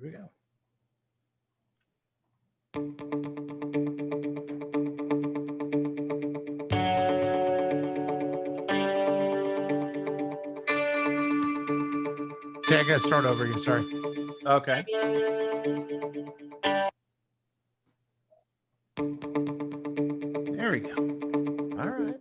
Here we go. Okay, I gotta start over again. Sorry. Okay. There we go. All right.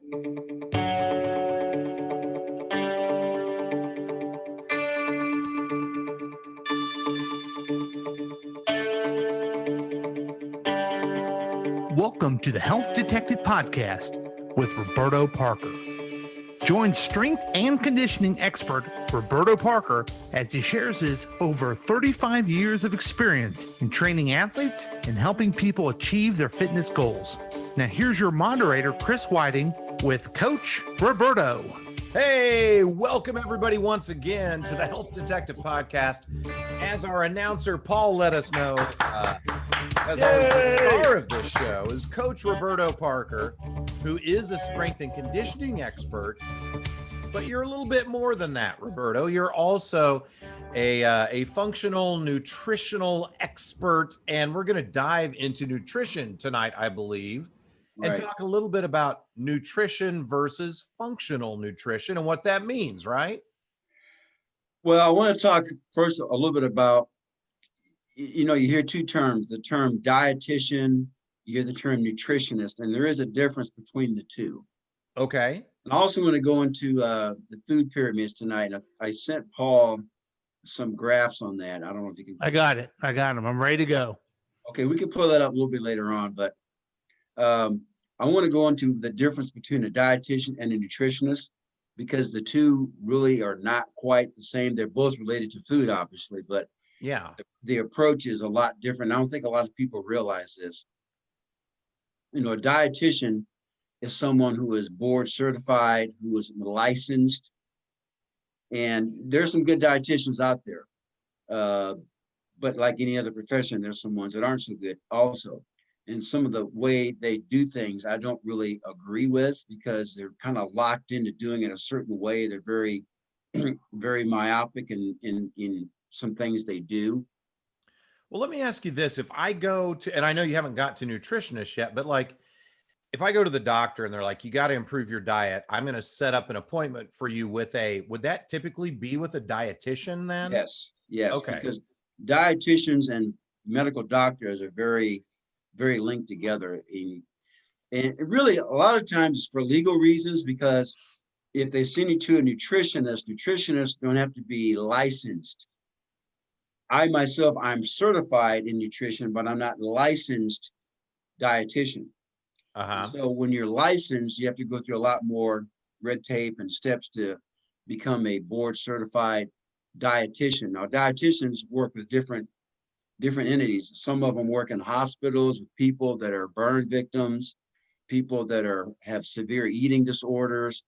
Welcome to the Health Detective Podcast with Roberto Parker. Join strength and conditioning expert Roberto Parker as he shares his over 35 years of experience in training athletes and helping people achieve their fitness goals. Now here's your moderator, Chris Whiting, with Coach Roberto. Hey, welcome everybody once again to the Health Detective Podcast. As our announcer Paul let us know, as always, the star of this show is Coach Roberto Parker, who is a strength and conditioning expert. But you're a little bit more than that, Roberto. You're also a functional nutritional expert, and we're going to dive into nutrition tonight, I believe. And talk a little bit about nutrition versus functional nutrition and what that means, right? Well, I want to talk first a little bit about, you hear two terms, the term dietitian, you hear the term nutritionist, and there is a difference between the two. Okay. And I also want to go into the food pyramids tonight. I sent Paul some graphs on that. I don't know if you can. I got it. I got them. I'm ready to go. Okay, we can pull that up a little bit later on, but I want to go into the difference between a dietitian and a nutritionist, because the two really are not quite the same. They're both related to food, obviously, but yeah, the approach is a lot different. I don't think a lot of people realize this. A dietitian is someone who is board certified, who is licensed, and there's some good dietitians out there. But like any other profession, there's some ones that aren't so good also. And some of the way they do things, I don't really agree with, because they're kind of locked into doing it a certain way. They're very, very myopic in some things they do. Well, let me ask you this. If I go to, and I know you haven't got to nutritionists yet, but like, if I go to the doctor and they're like, you got to improve your diet, I'm going to set up an appointment for you with would that typically be with a dietitian then? Yes. Okay. Because dietitians and medical doctors are very, very linked together. And really, a lot of times for legal reasons, because if they send you to a nutritionist, nutritionists don't have to be licensed. I myself, I'm certified in nutrition, but I'm not licensed dietitian. So when you're licensed, you have to go through a lot more red tape and steps to become a board certified dietitian. Now, dietitians work with different entities. Some of them work in hospitals with people that are burn victims, people that have severe eating disorders.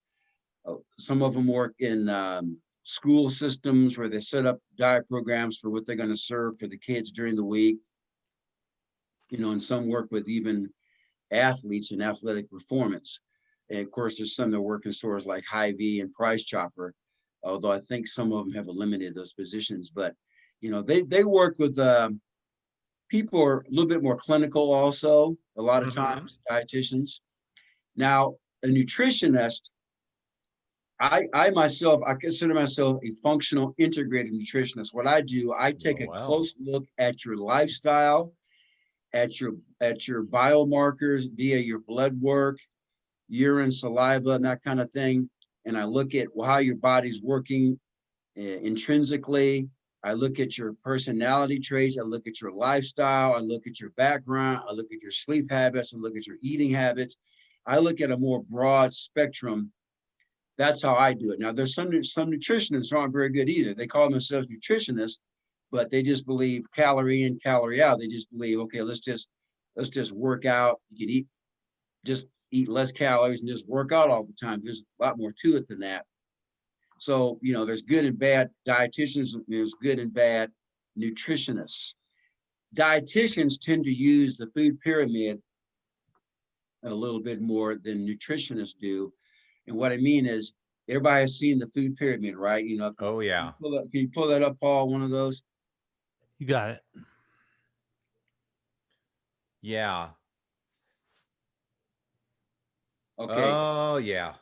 Some of them work in school systems where they set up diet programs for what they're going to serve for the kids during the week. And some work with even athletes and athletic performance. And of course, there's some that work in stores like Hy-Vee and Price Chopper, although I think some of them have eliminated those positions. But they work with people are a little bit more clinical also, a lot of times, dietitians. Now, a nutritionist, I myself, I consider myself a functional integrated nutritionist. What I do, I take a close look at your lifestyle, at your biomarkers via your blood work, urine, saliva, and that kind of thing. And I look at how your body's working intrinsically. I look at your personality traits. I look at your lifestyle. I look at your background. I look at your sleep habits. I look at your eating habits. I look at a more broad spectrum. That's how I do it. Now, there's some nutritionists who aren't very good either. They call themselves nutritionists, but they just believe calorie in, calorie out. They just believe, okay, let's just work out. You can just eat less calories and just work out all the time. There's a lot more to it than that. So, there's good and bad dietitians, there's good and bad nutritionists. Dietitians tend to use the food pyramid a little bit more than nutritionists do. And what I mean is, everybody has seen the food pyramid, right? Oh, yeah. Can you pull that up, Paul, one of those? You got it. Yeah. Okay. Oh, yeah.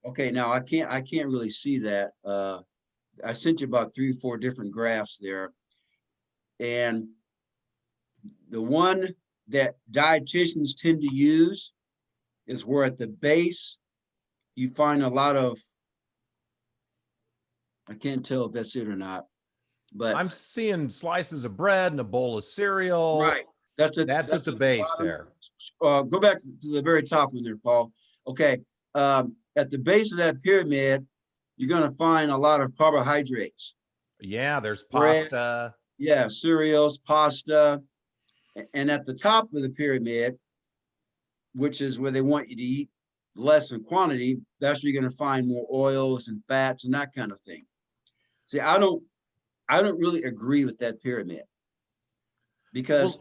Okay. Now I can't really see that. I sent you about 3 or 4 different graphs there. And the one that dietitians tend to use is where at the base you find a lot of, I can't tell if that's it or not, but I'm seeing slices of bread and a bowl of cereal. right. That's at the base bottom. there. Go back to the very top one there, Paul. Okay. At the base of that pyramid, you're going to find a lot of carbohydrates. Yeah, there's Bread, pasta. yeah, cereals, pasta. And at the top of the pyramid, which is where they want you to eat less in quantity, that's where you're going to find more oils and fats and that kind of thing. See, I don't really agree with that pyramid because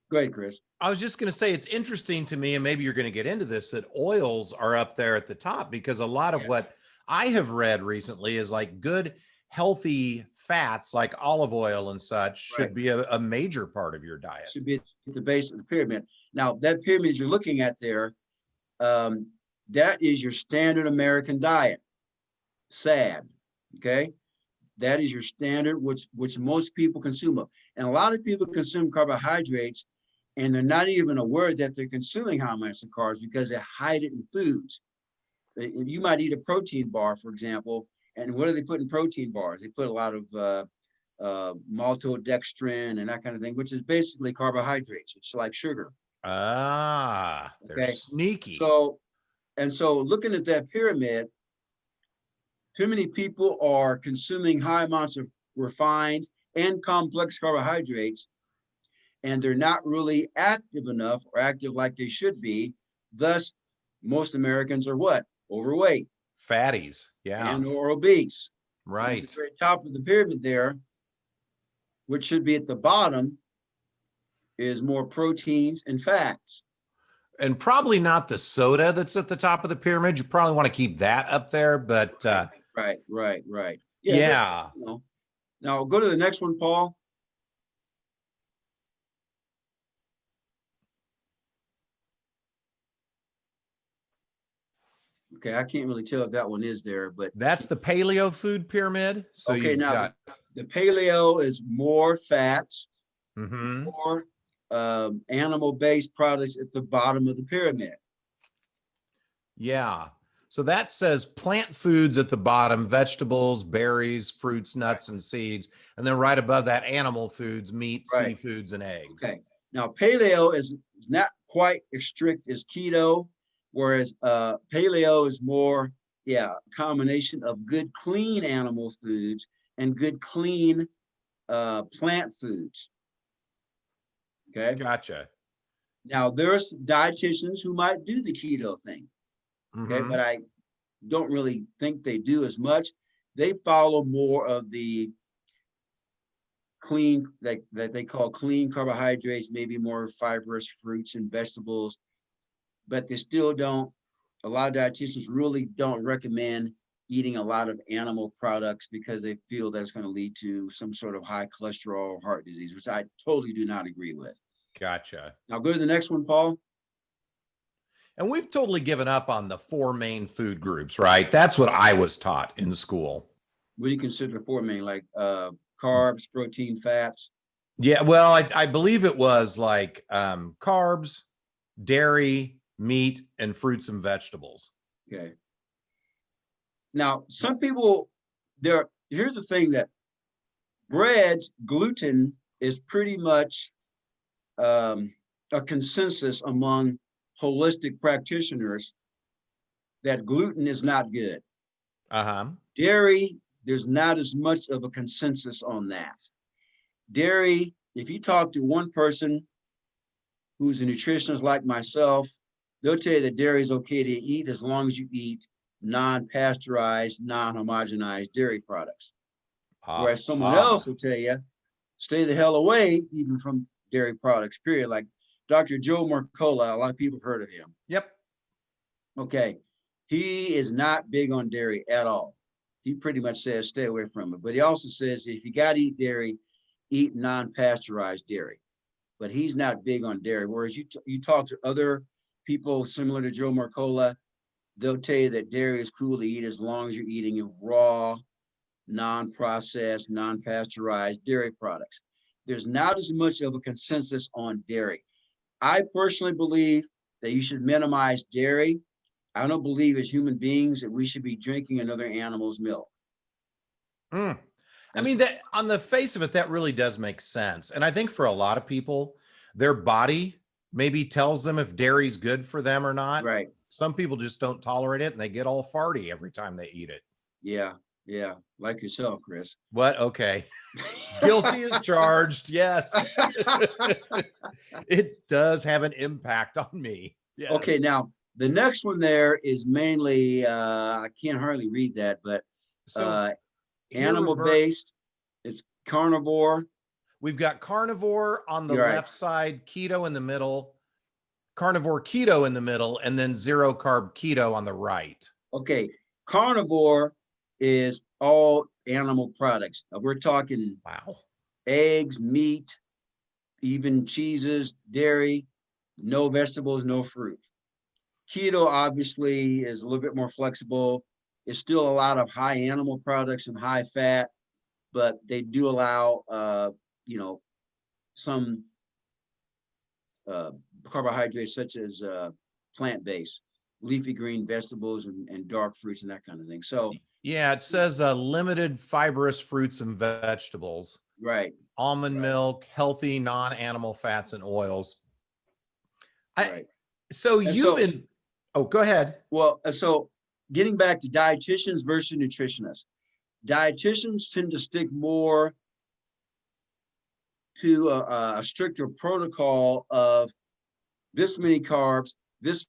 go ahead, Chris. I was just going to say, it's interesting to me, and maybe you're going to get into this, that oils are up there at the top, because a lot of what I have read recently is like good, healthy fats like olive oil and such should be a major part of your diet. Should be at the base of the pyramid. Now, that pyramid you're looking at there, that is your standard American diet. SAD, okay? That is your standard, which most people consume. And a lot of people consume carbohydrates, and they're not even aware that they're consuming high amounts of carbs because they hide it in foods. You might eat a protein bar, for example, and what do they put in protein bars? They put a lot of maltodextrin and that kind of thing, which is basically carbohydrates. It's like sugar. Ah, they're sneaky. So looking at that pyramid, too many people are consuming high amounts of refined and complex carbohydrates, and they're not really active enough or active like they should be. Thus, most Americans are what? Overweight. Fatties, yeah. And or obese. Right. At the very top of the pyramid there, which should be at the bottom, is more proteins and fats. And probably not the soda that's at the top of the pyramid. You probably want to keep that up there, but right. Yeah. Now go to the next one, Paul. Okay, I can't really tell if that one is there, but that's the paleo food pyramid. So okay, now the paleo is more fats, more animal-based products at the bottom of the pyramid. Yeah. So that says plant foods at the bottom, vegetables, berries, fruits, nuts, and seeds. And then right above that, animal foods, meat, seafoods, and eggs. Okay. Now, paleo is not quite as strict as keto, whereas paleo is more, a combination of good, clean animal foods and good, clean plant foods. Okay. Gotcha. Now, there's dietitians who might do the keto thing. Okay, but I don't really think they do as much. They follow more of the clean, that they call clean carbohydrates, maybe more fibrous fruits and vegetables, but they still don't, a lot of dietitians really don't recommend eating a lot of animal products because they feel that's going to lead to some sort of high cholesterol or heart disease, which I totally do not agree with. Gotcha. Now go to the next one, Paul. And we've totally given up on the 4 main food groups, right? That's what I was taught in school. What do you consider 4 main? Like carbs, protein, fats? Yeah, well, I believe it was like carbs, dairy, meat, and fruits and vegetables. Okay. Now, some people, here's the thing, that breads, gluten is pretty much a consensus among holistic practitioners that gluten is not good. Dairy, there's not as much of a consensus on that. Dairy, if you talk to one person who's a nutritionist like myself, they'll tell you that dairy is okay to eat as long as you eat non-pasteurized, non-homogenized dairy products. Whereas someone else will tell you, stay the hell away even from dairy products, period. Like Dr. Joe Mercola, a lot of people have heard of him. Yep. Okay. He is not big on dairy at all. He pretty much says stay away from it. But he also says if you got to eat dairy, eat non-pasteurized dairy, but he's not big on dairy. Whereas you talk to other people similar to Joe Mercola, they'll tell you that dairy is cool to eat as long as you're eating raw, non-processed, non-pasteurized dairy products. There's not as much of a consensus on dairy. I personally believe that you should minimize dairy. I don't believe as human beings that we should be drinking another animal's milk. I mean, that on the face of it, that really does make sense. And I think for a lot of people, their body maybe tells them if dairy's good for them or not. Right. Some people just don't tolerate it and they get all farty every time they eat it. Yeah. Yeah. Like yourself, Chris. What? Okay. Guilty as charged. Yes. It does have an impact on me. Yes. Okay. Now, the next one there is mainly, I can't hardly read that, but animal based. It's carnivore. We've got carnivore on the You're left side, keto in the middle, carnivore keto in the middle, and then zero carb keto on the right. Okay. Carnivore is all animal products. We're talking eggs, meat, even cheeses, dairy, no vegetables, no fruit. Keto obviously is a little bit more flexible. It's still a lot of high animal products and high fat, but they do allow, some carbohydrates such as plant-based, leafy green vegetables and dark fruits and that kind of thing. So yeah, it says limited fibrous fruits and vegetables, right, almond milk, healthy non-animal fats and oils. So you've been, go ahead. Well, so getting back to dietitians versus nutritionists, dietitians tend to stick more to a stricter protocol of this many carbs, this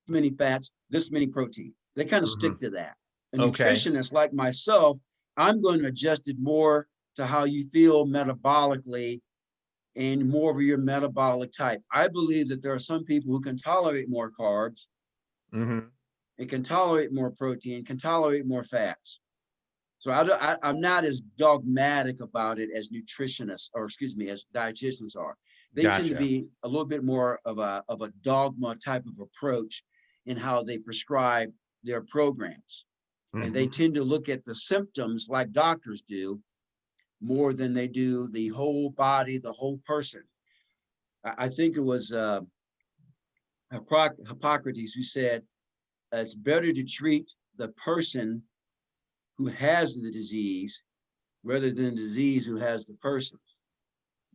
many fats, this many protein. They kind of stick to that. A nutritionist like myself, I'm going to adjust it more to how you feel metabolically and more of your metabolic type. I believe that there are some people who can tolerate more carbs and can tolerate more protein, can tolerate more fats. So I'm not as dogmatic about it as nutritionists, or excuse me, as dietitians are. They tend to be a little bit more of a dogma type of approach in how they prescribe their programs. And they tend to look at the symptoms like doctors do more than they do the whole body, the whole person. I think it was Hippocrates who said, it's better to treat the person who has the disease rather than the disease who has the person.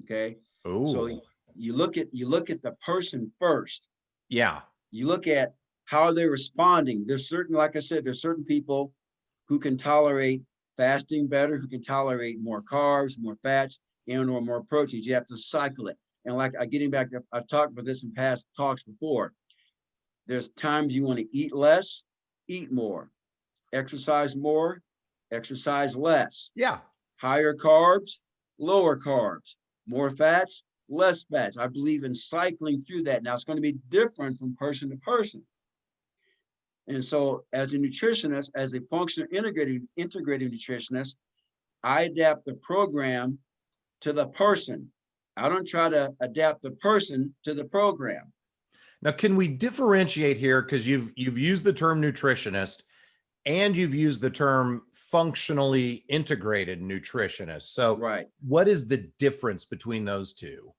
Okay. Ooh. So you look at the person first. Yeah. You look at how they're responding. There's certain, like I said, there's certain people who can tolerate fasting better, who can tolerate more carbs, more fats, and or more proteins. You have to cycle it. And like getting back to, I talked about this in past talks before. There's times you want to eat less, eat more, exercise more, exercise less. Yeah. Higher carbs, lower carbs, more fats, less fats. I believe in cycling through that. Now it's going to be different from person to person. And so as a nutritionist, as a functional integrative nutritionist, I adapt the program to the person. I don't try to adapt the person to the program. Now, can we differentiate here? Because you've used the term nutritionist and you've used the term functionally integrated nutritionist. So what is the difference between those two?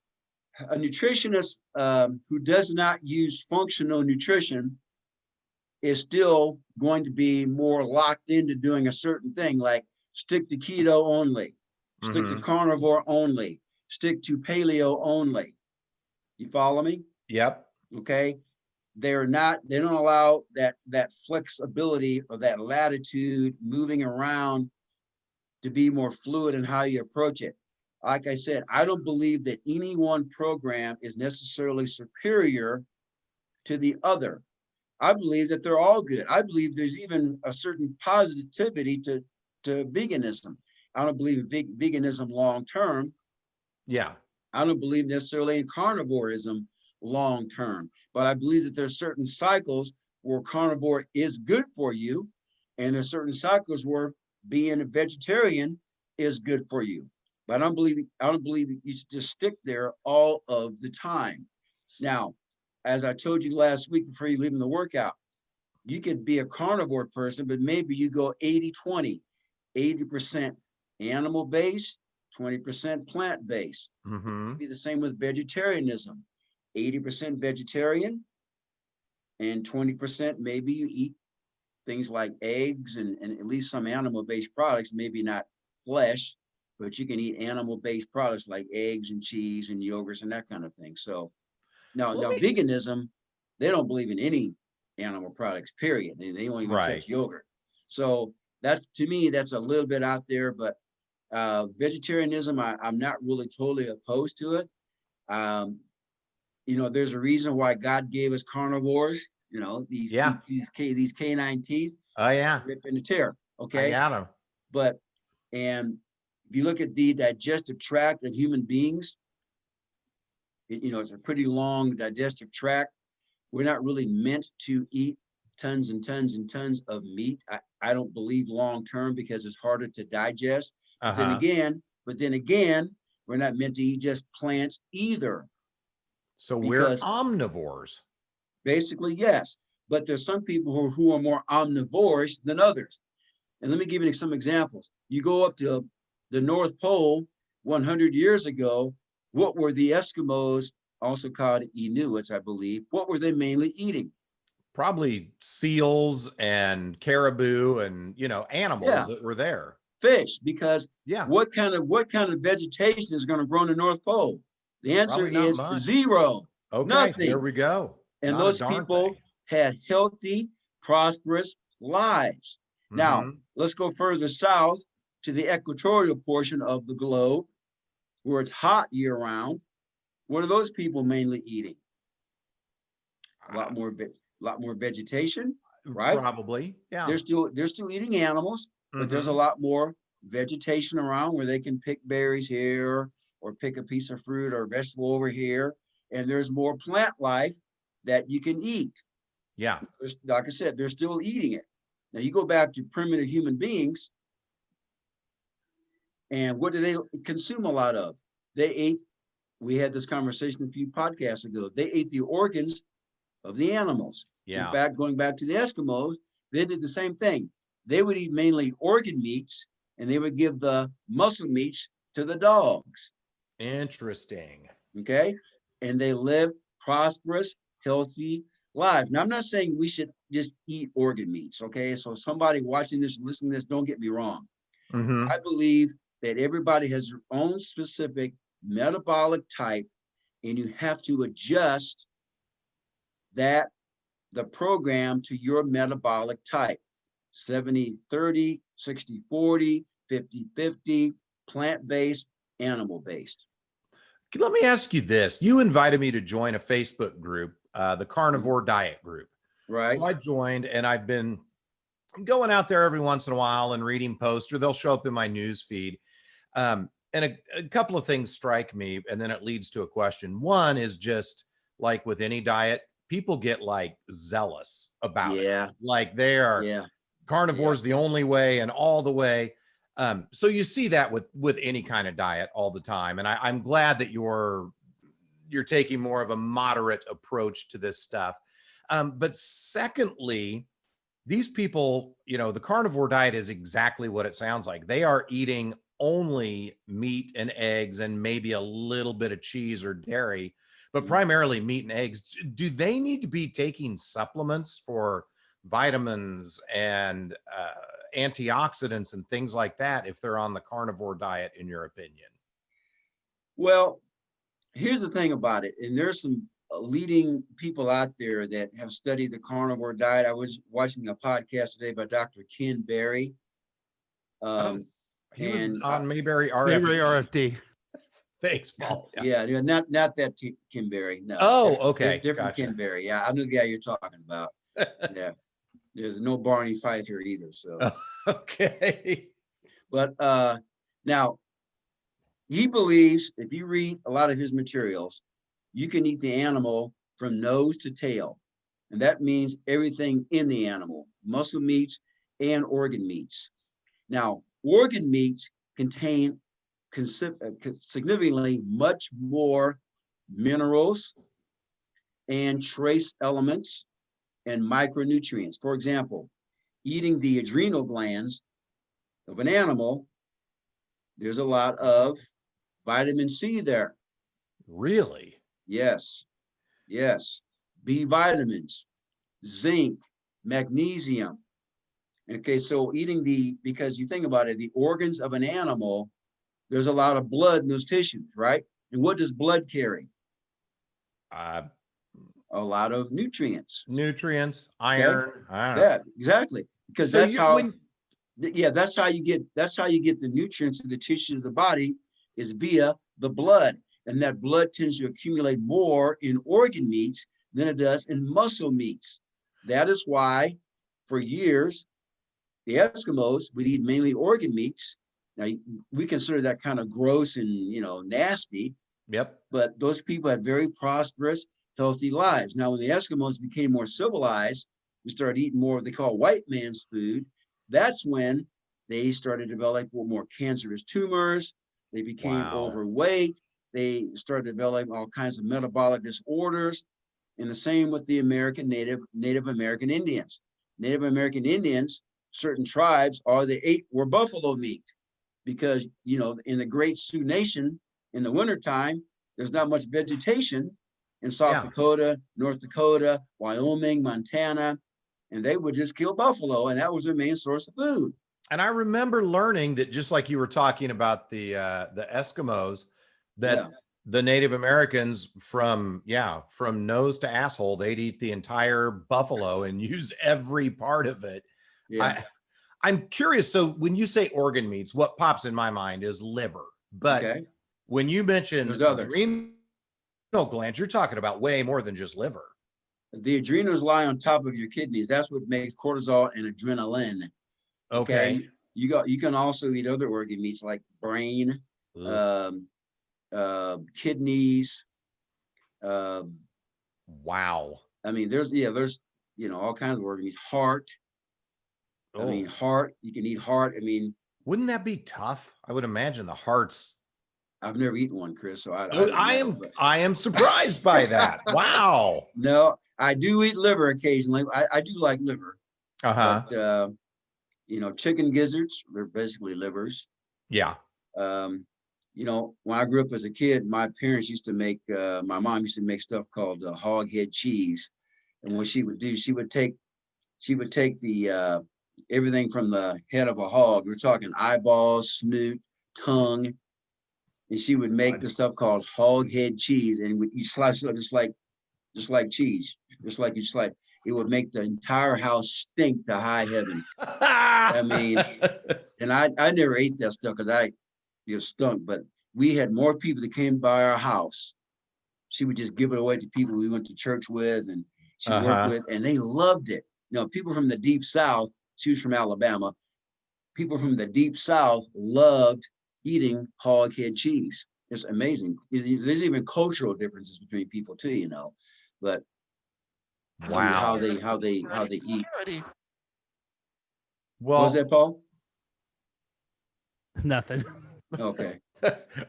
A nutritionist who does not use functional nutrition is still going to be more locked into doing a certain thing, like stick to keto only, stick to carnivore only, stick to paleo only. You follow me? Yep. Okay. They don't allow that flexibility or that latitude moving around to be more fluid in how you approach it. Like I said, I don't believe that any one program is necessarily superior to the other. I believe that they're all good. I believe there's even a certain positivity to veganism. I don't believe in veganism long-term. Yeah. I don't believe necessarily in carnivorism long-term, but I believe that there's certain cycles where carnivore is good for you. And there's certain cycles where being a vegetarian is good for you. But I don't believe you should just stick there all of the time. Now, as I told you last week before you leave the workout, you could be a carnivore person, but maybe you go 80-20, 80% animal-based, 20% plant-based. Mm-hmm. Be the same with vegetarianism, 80% vegetarian and 20% maybe you eat things like eggs and at least some animal-based products, maybe not flesh, but you can eat animal-based products like eggs and cheese and yogurts and that kind of thing. So now veganism, they don't believe in any animal products, period. They won't even touch yogurt. So that's, to me, that's a little bit out there, but vegetarianism, I'm not really totally opposed to it. You know, there's a reason why God gave us carnivores, you know, these canine teeth. Oh yeah. Rip and tear. Okay. I got them. But, and if you look at the digestive tract of human beings, you know, it's a pretty long digestive tract. We're not really meant to eat tons and tons and tons of meat. I don't believe long term, because it's harder to digest. But then again, we're not meant to eat just plants either. So we're omnivores. Basically, yes. But there's some people who are more omnivorous than others. And let me give you some examples. You go up to the North Pole 100 years ago, what were the Eskimos, also called Inuits, I believe, what were they mainly eating? Probably seals and caribou and, you know, animals that were there. Fish, because what kind of vegetation is going to grow in the North Pole? The answer is zero. Okay, nothing. There we go. And those people had healthy, prosperous lives. Now, let's go further south to the equatorial portion of the globe, where it's hot year round. What are those people mainly eating? A lot more vegetation, right? Probably, yeah. They're still eating animals, but there's a lot more vegetation around where they can pick berries here or pick a piece of fruit or vegetable over here. And there's more plant life that you can eat. Yeah. Like I said, they're still eating it. Now you go back to primitive human beings, and what do they consume a lot of? They ate, we had this conversation a few podcasts ago, they ate the organs of the animals. Yeah. In fact, going back to the Eskimos, they did the same thing. They would eat mainly organ meats, and they would give the muscle meats to the dogs. Interesting. Okay. And they live prosperous, healthy lives. Now, I'm not saying we should just eat organ meats. Okay. So somebody watching this, listening to this, don't get me wrong. I believe that everybody has their own specific metabolic type, and you have to adjust the program to your metabolic type. 70-30, 60-40, 50-50, plant-based, animal-based. Let me ask you this. You invited me to join a Facebook group, the Carnivore Diet group. Right. So I joined, and I've been going out there every once in a while and reading posts, or they'll show up in my news feed. And a couple of things strike me, and then it leads to a question. One is just like with any diet, people get like zealous about it. Like they are carnivores the only way and all the way. So you see that with any kind of diet all the time. And I'm glad that you're taking more of a moderate approach to this stuff. But secondly, these people, you know, the carnivore diet is exactly what it sounds like. They are eating only meat and eggs and maybe a little bit of cheese or dairy, but primarily meat and eggs. Do they need to be taking supplements for vitamins and antioxidants and things like that if they're on the carnivore diet, in your opinion? Well, here's the thing about it, and there's some leading people out there that have studied the carnivore diet. I was watching a podcast today by Dr. Ken Berry. He was on Mayberry RFD. Thanks, Paul. Yeah, not that Ken Berry. No. Oh, okay. Different Ken Berry. Yeah, I know the guy you're talking about. Yeah. There's no Barney Fife here either. So okay. But now he believes, if you read a lot of his materials, you can eat the animal from nose to tail. And that means everything in the animal, muscle meats and organ meats. Now, organ meats contain significantly much more minerals and trace elements and micronutrients. For example, eating the adrenal glands of an animal, there's a lot of vitamin C there. Really? Yes, yes. B vitamins, zinc, magnesium. Okay, so because you think about it, the organs of an animal, there's a lot of blood in those tissues, right? And what does blood carry? Uh, A lot of nutrients. Nutrients, iron. Yeah, exactly. Because So that's you how, when that's how you get the nutrients to the tissues of the body is via the blood. And that blood tends to accumulate more in organ meats than it does in muscle meats. That is why for years, the Eskimos would eat mainly organ meats. Now we consider that kind of gross and nasty, Yep. but those people had very prosperous, healthy lives. Now, when the Eskimos became more civilized, we started eating more what they call white man's food. That's when they started to develop more cancerous tumors. They became overweight. They started developing all kinds of metabolic disorders. And the same with the Native American Indians. Native American Indians, certain tribes, all they ate were buffalo meat because, in the Great Sioux Nation, in the wintertime, there's not much vegetation in South Dakota, North Dakota, Wyoming, Montana, and they would just kill buffalo, and that was their main source of food. And I remember learning that, just like you were talking about the Eskimos, that the Native Americans from nose to asshole, they'd eat the entire buffalo and use every part of it. Yeah. I'm curious. So when you say organ meats, what pops in my mind is liver. But when you mention adrenal glands, you're talking about way more than just liver. The adrenals lie on top of your kidneys. That's what makes cortisol and adrenaline. Okay. You can also eat other organ meats like brain, kidneys. Wow. I mean, there's all kinds of organ meats. Heart. I mean, heart. You can eat heart. I mean, wouldn't that be tough? I would imagine the hearts. I've never eaten one, Chris. So I am surprised by that. Wow. No, I do eat liver occasionally. I do like liver. But, chicken gizzards, they're basically livers. Yeah. When I grew up as a kid, my parents used to make, my mom used to make stuff called hog head cheese. And what she would do, she would take the, everything from the head of a hog. We're talking eyeballs, snoot, tongue. And she would make the stuff called hog head cheese. And you slice it up just like cheese, it would make the entire house stink to high heaven. I mean, and I never ate that stuff because stunk, but we had more people that came by our house. She would just give it away to people we went to church with and she worked with, and they loved it. People from the deep South, she was from Alabama. People from the deep South loved eating hog head cheese. It's amazing. There's even cultural differences between people too, but how they eat. Well, what was that, Paul? Nothing. Okay.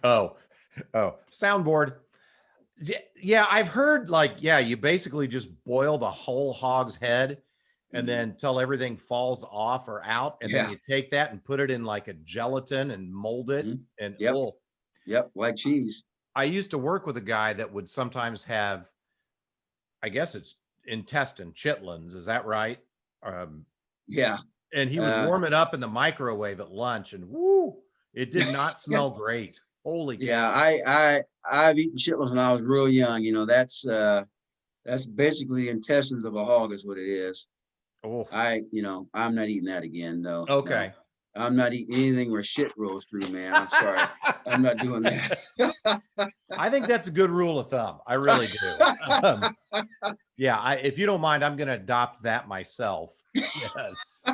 oh, soundboard. Yeah, I've heard you basically just boil the whole hog's head and then till everything falls off or out, and then you take that and put it in like a gelatin and mold it. And like cheese. I used to work with a guy that would sometimes have, I guess it's intestine chitlins. Is that right? Yeah. And he would warm it up in the microwave at lunch, and woo, it did not smell great. Holy cow. Yeah, I've eaten chitlins when I was real young. That's basically intestines of a hog is what it is. Oh, I'm not eating that again though. Okay. No, I'm not eating anything where shit rolls through, man. I'm sorry. I'm not doing that. I think that's a good rule of thumb. I really do. If you don't mind, I'm going to adopt that myself. Yes.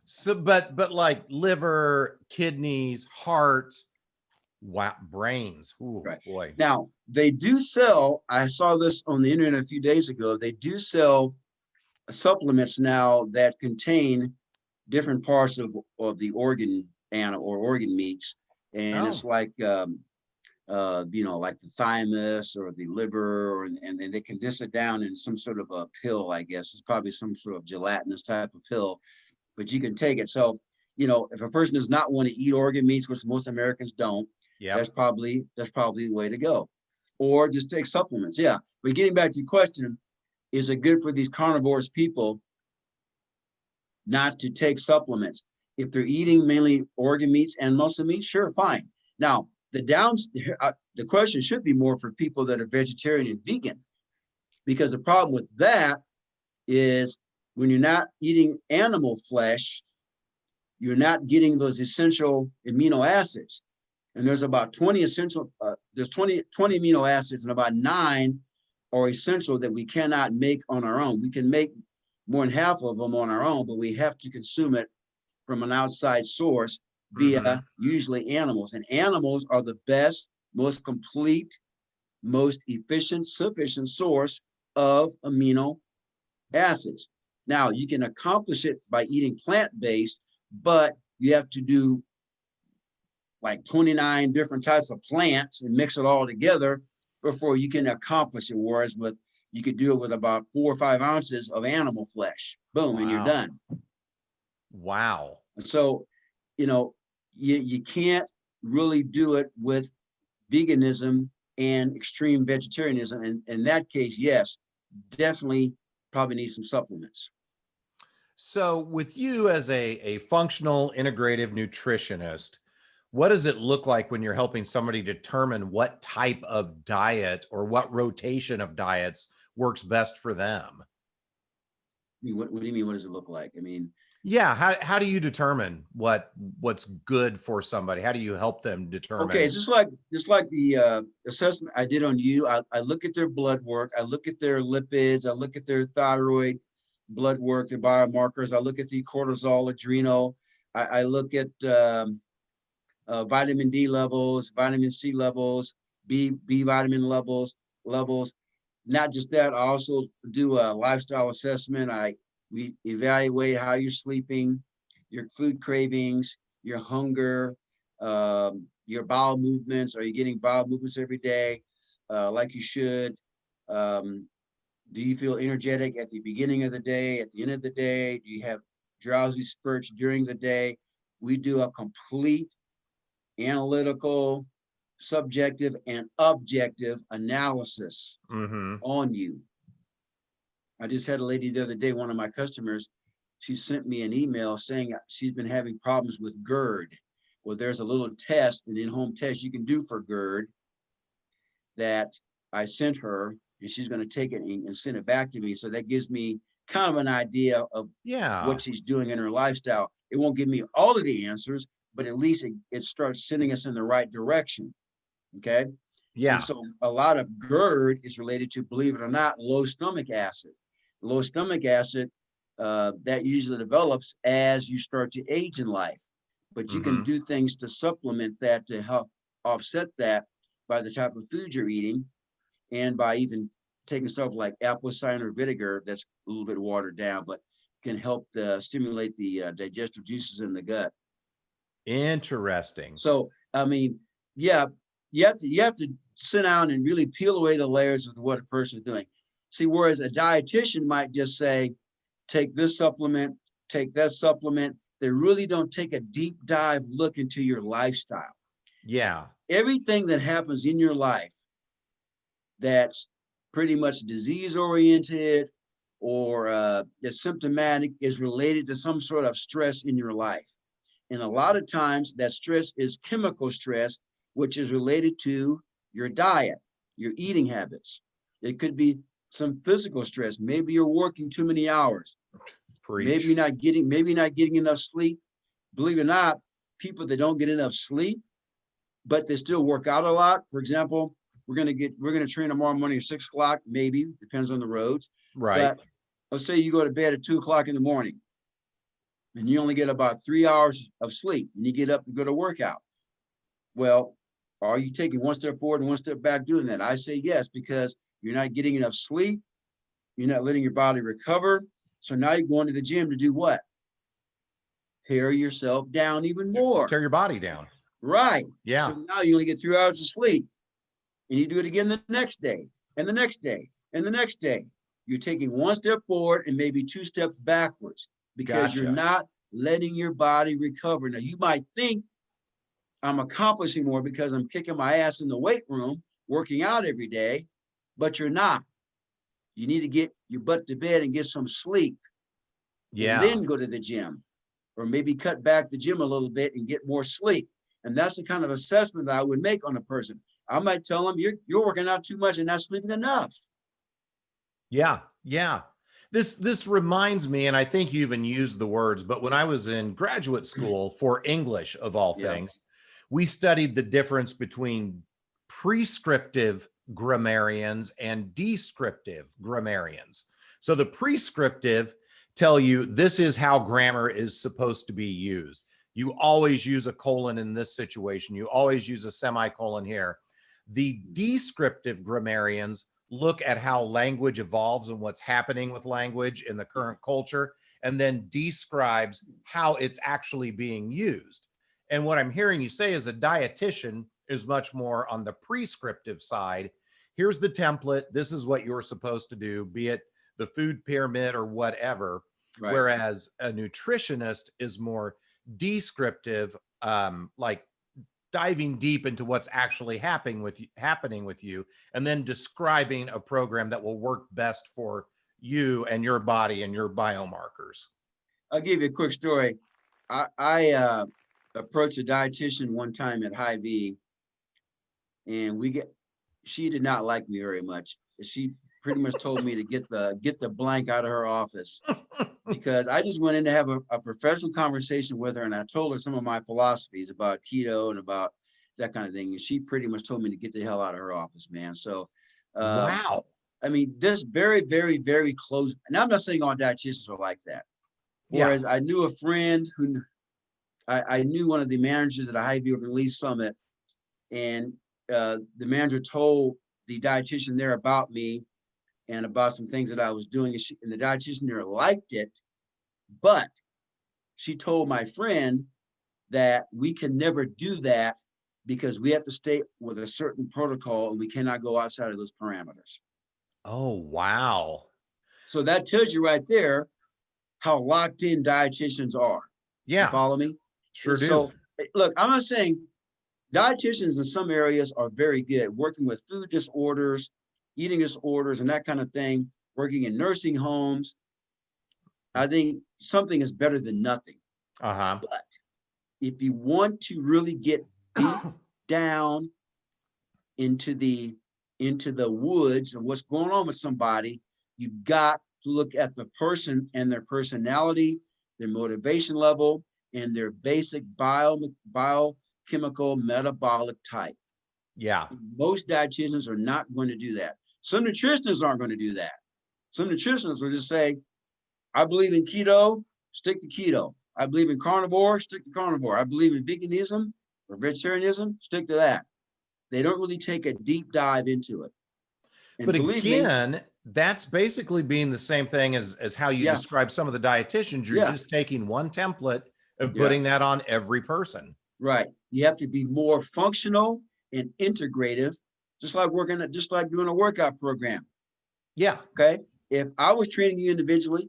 So, but like liver, kidneys, heart, brains. Ooh, right. Boy. Now they do sell. I saw this on the internet a few days ago. They do sell supplements now that contain different parts of the organ or organ meats, and it's like like the thymus or the liver, and they condense it down in some sort of a pill. I guess it's probably some sort of gelatinous type of pill, but you can take it. So, if a person does not want to eat organ meats, which most Americans don't, that's probably the way to go. Or just take supplements. Yeah. But getting back to your question, is it good for these carnivores people not to take supplements? If they're eating mainly organ meats and muscle meat, sure, fine. Now, the question should be more for people that are vegetarian and vegan, because the problem with that is when you're not eating animal flesh, you're not getting those essential amino acids. And there's about 20 essential, there's 20 amino acids, and about 9 are essential that we cannot make on our own. We can make more than half of them on our own, but we have to consume it from an outside source via usually animals. And animals are the best, most complete, most efficient, sufficient source of amino acids. Now, you can accomplish it by eating plant-based, but you have to do like 29 different types of plants and mix it all together before you can accomplish it. Whereas you could do it with about 4 or 5 ounces of animal flesh. Boom, and you're done. Wow. So, you can't really do it with veganism and extreme vegetarianism. And in that case, yes, definitely probably need some supplements. So with you as a functional integrative nutritionist, what does it look like when you're helping somebody determine what type of diet or what rotation of diets works best for them? What do you mean? What does it look like? I mean, yeah. How do you determine what's good for somebody? How do you help them determine? Okay, it's just like the assessment I did on you. I look at their blood work. I look at their lipids. I look at their thyroid blood work, their biomarkers. I look at the cortisol, adrenal. I look at vitamin D levels, vitamin C levels, B vitamin levels. Not just that, I also do a lifestyle assessment. We evaluate how you're sleeping, your food cravings, your hunger, your bowel movements. Are you getting bowel movements every day like you should? Do you feel energetic at the beginning of the day, at the end of the day? Do you have drowsy spurts during the day? We do a complete analytical, subjective, and objective analysis on you. I just had a lady the other day, one of my customers, she sent me an email saying she's been having problems with GERD. Well, there's a little test, an in-home test you can do for GERD that I sent her, and she's going to take it and send it back to me. So that gives me kind of an idea of what she's doing in her lifestyle. It won't give me all of the answers, but at least it starts sending us in the right direction. Okay. Yeah. And so a lot of GERD is related to, believe it or not, low stomach acid. Low stomach acid that usually develops as you start to age in life, but you can do things to supplement that to help offset that by the type of food you're eating, and by even taking stuff like apple cider vinegar that's a little bit watered down, but can help stimulate the digestive juices in the gut. Interesting. So, I mean, yeah, you have to sit down and really peel away the layers of what a person is doing. See, whereas a dietitian might just say, take this supplement, take that supplement. They really don't take a deep dive look into your lifestyle. Yeah. Everything that happens in your life that's pretty much disease oriented or is symptomatic is related to some sort of stress in your life. And a lot of times that stress is chemical stress, which is related to your diet, your eating habits. It could be some physical stress. Maybe you're working too many hours. Preach. Maybe you're not getting enough sleep. Believe it or not, people that don't get enough sleep, but they still work out a lot. For example, we're gonna train tomorrow morning at 6 o'clock, maybe, depends on the roads. Right. But let's say you go to bed at 2 o'clock in the morning and you only get about 3 hours of sleep and you get up and go to workout. Well, are you taking one step forward and one step back doing that? I say yes, because you're not getting enough sleep. You're not letting your body recover. So now you're going to the gym to do what? Tear yourself down even more. Tear your body down. Right. Yeah. So now you only get 3 hours of sleep, and you do it again the next day, and the next day, and the next day. You're taking one step forward and maybe 2 steps backwards because you're Gotcha. not letting your body recover. Now, you might think I'm accomplishing more because I'm kicking my ass in the weight room, working out every day, but you're not. You need to get your butt to bed and get some sleep and Yeah. then go to the gym, or maybe cut back the gym a little bit and get more sleep. And that's the kind of assessment that I would make on a person. I might tell them you're working out too much and not sleeping enough. Yeah. Yeah. This reminds me, and I think you even used the words, but when I was in graduate school for English, of all Yeah. things, we studied the difference between prescriptive grammarians and descriptive grammarians. So the prescriptive tell you this is how grammar is supposed to be used. You always use a colon in this situation. You always use a semicolon here. The descriptive grammarians look at how language evolves and what's happening with language in the current culture, and then describes how it's actually being used. And what I'm hearing you say is a dietitian is much more on the prescriptive side. Here's the template. This is what you're supposed to do, be it the food pyramid or whatever. Right. Whereas a nutritionist is more descriptive, like diving deep into what's actually happening with you, and then describing a program that will work best for you and your body and your biomarkers. I'll give you a quick story. I approached a dietitian one time at Hy-Vee, and she did not like me very much. She pretty much told me to get the blank out of her office because I just went in to have a professional conversation with her, and I told her some of my philosophies about keto and about that kind of thing. And she pretty much told me to get the hell out of her office, man. So, Wow. I mean, this very, very, very close. And I'm not saying all dietitians are like that. Whereas I knew a friend who I knew one of the managers at a Hy-Vee over Lee Summit, and the manager told the dietitian there about me and about some things that I was doing, and the dietitian there liked it, but she told my friend that we can never do that because we have to stay with a certain protocol and we cannot go outside of those parameters. Oh, wow. So that tells you right there how locked in dietitians are. Yeah. You follow me? Sure do. So look, I'm not saying dietitians in some areas are very good working with food disorders, eating disorders, and that kind of thing, working in nursing homes. I think something is better than nothing. Uh-huh. But if you want to really get deep down into the woods of what's going on with somebody, you've got to look at the person and their personality, their motivation level, and their basic biochemical metabolic type. Yeah. Most dietitians are not going to do that. Some nutritionists aren't going to do that. Some nutritionists will just say, I believe in keto, stick to keto. I believe in carnivore, stick to carnivore. I believe in veganism or vegetarianism, stick to that. They don't really take a deep dive into it. And But believe me, again, that's basically being the same thing as how you describe some of the dietitians. You're just taking one template and putting that on every person. Right. You have to be more functional and integrative, just like doing a workout program. Yeah. Okay. If I was training you individually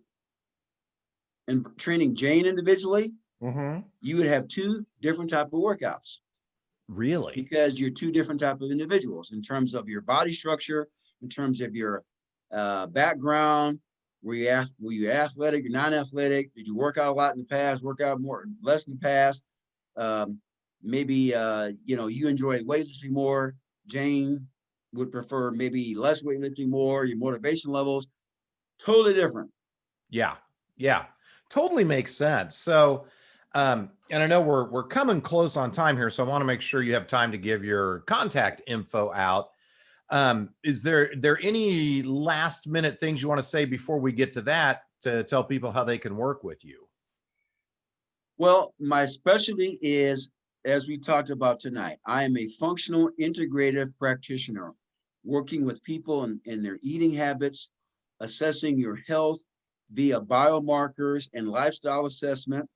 and training Jane individually, you would have 2 different type of workouts. Really? Because you're 2 different type of individuals in terms of your body structure, in terms of your background. Were you athletic or non-athletic? Did you work out a lot in the past? Work out more, less in the past? Maybe you enjoy weightlifting more. Jane would prefer maybe less weightlifting more. Your motivation levels totally different. Yeah. Totally makes sense. So, and I know we're coming close on time here, so I want to make sure you have time to give your contact info out. Is there any last minute things you want to say before we get to that to tell people how they can work with you? Well, my specialty is, as we talked about tonight, I am a functional integrative practitioner working with people in their eating habits, assessing your health via biomarkers and lifestyle assessment,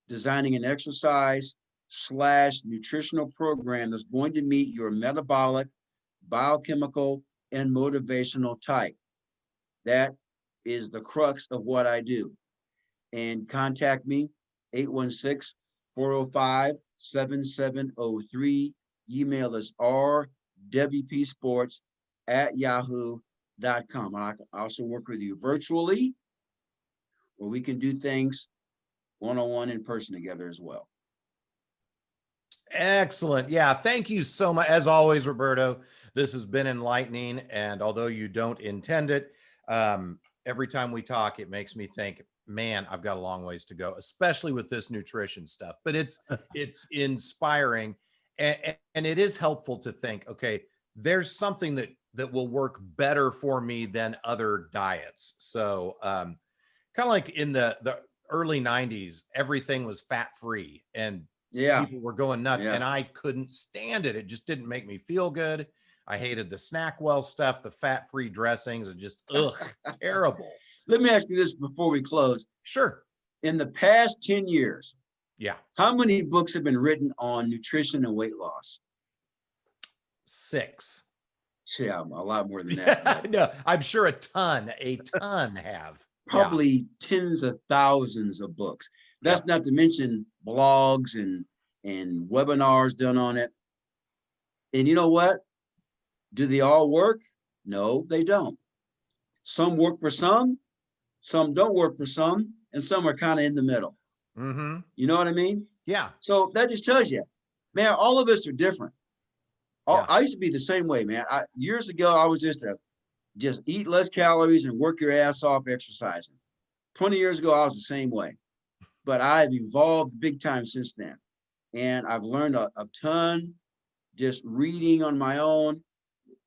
designing an exercise nutritional program that's going to meet your metabolic, biochemical, and motivational type. That is the crux of what I do. And contact me, 816-405-7703. Email is rwpsports@yahoo.com. I can also work with you virtually, or we can do things one-on-one in person together as well. Excellent. Yeah. Thank you so much. As always, Roberto, this has been enlightening. And although you don't intend it, every time we talk, it makes me think, man, I've got a long ways to go, especially with this nutrition stuff, but it's inspiring. And it is helpful to think, okay, there's something that will work better for me than other diets. So kind of like in the early 90s, everything was fat-free and people were going nuts and I couldn't stand it. It just didn't make me feel good. I hated the SnackWell stuff, the fat-free dressings, and just, terrible. Let me ask you this before we close. Sure. In the past 10 years, yeah, how many books have been written on nutrition and weight loss? 6. Yeah, a lot more than that. No, I'm sure a ton have. Probably tens of thousands of books. That's not to mention blogs and webinars done on it. And you know what? Do they all work? No, they don't. Some work for some don't work for some, and some are kind of in the middle. Mm-hmm. You know what I mean? Yeah. So that just tells you, man, all of us are different. I used to be the same way, man. Years ago, I was just eat less calories and work your ass off exercising. 20 years ago, I was the same way. But I've evolved big time since then. And I've learned a ton just reading on my own,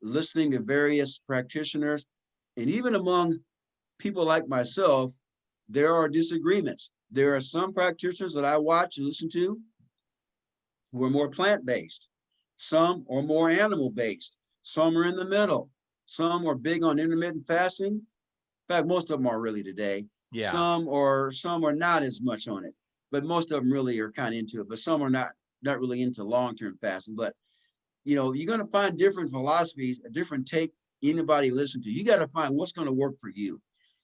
listening to various practitioners. And even among people like myself, there are disagreements. There are some practitioners that I watch and listen to who are more plant-based. Some are more animal-based. Some are in the middle. Some are big on intermittent fasting. In fact, most of them are really today. Yeah. Some are not as much on it, but most of them really are kind of into it. But some are not really into long-term fasting. But you're going to find different philosophies, a different take anybody listen to. You got to find what's going to work for you.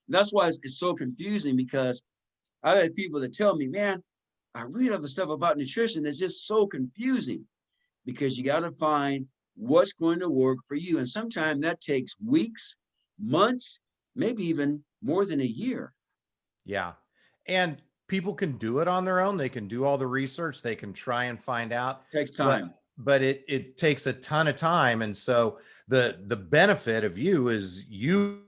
And that's why it's so confusing, because I've had people that tell me, man, I read all the stuff about nutrition. It's just so confusing, because you got to find what's going to work for you. And sometimes that takes weeks, months, maybe even more than a year. Yeah. And people can do it on their own. They can do all the research. They can try and find out. It takes time. But it takes a ton of time. And so the benefit of you is you've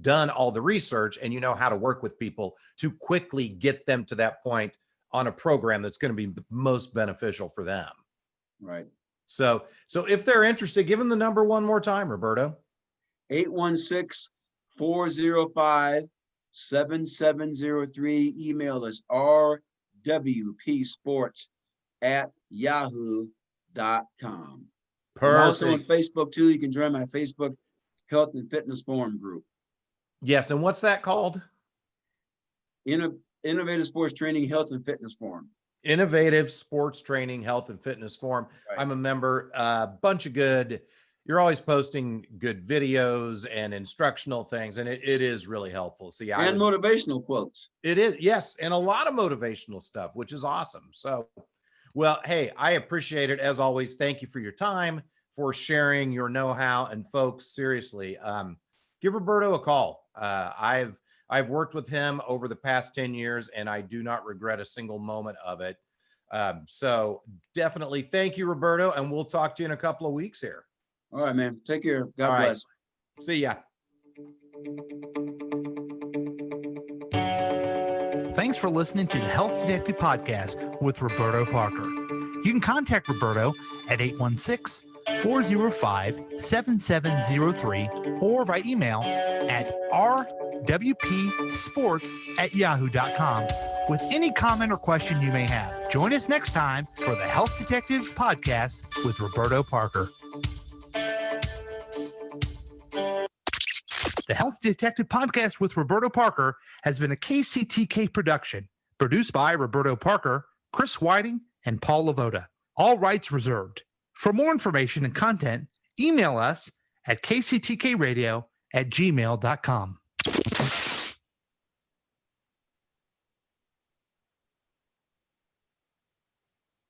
done all the research and you know how to work with people to quickly get them to that point on a program that's going to be most beneficial for them. Right. So if they're interested, give them the number one more time, Roberto. 816-405-7703. Email is rwpsports@yahoo.com. Perfect. I'm also on Facebook too. You can join my Facebook Health and Fitness Forum group. Yes. And what's that called? Innovative Sports Training Health and Fitness Forum. Innovative Sports Training Health and Fitness Forum. Right. I'm a member. Bunch of good. You're always posting good videos and instructional things, and it is really helpful. So yeah, and motivational quotes. It is, yes, and a lot of motivational stuff, which is awesome. So, well, hey, I appreciate it as always. Thank you for your time, for sharing your know-how, and folks, seriously, give Roberto a call. I've worked with him over the past 10 years, and I do not regret a single moment of it. So definitely thank you, Roberto, and we'll talk to you in a couple of weeks here. All right, man. Take care. God bless. See ya. Thanks for listening to the Health Detective Podcast with Roberto Parker. You can contact Roberto at 816-405-7703 or by email at rwpsports@yahoo.com with any comment or question you may have. Join us next time for the Health Detectives Podcast with Roberto Parker. The Health Detective Podcast with Roberto Parker has been a KCTK production, produced by Roberto Parker, Chris Whiting, and Paul Lavoda. All rights reserved. For more information and content, email us at kctkradio@gmail.com.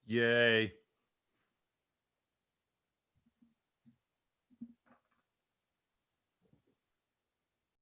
Yay.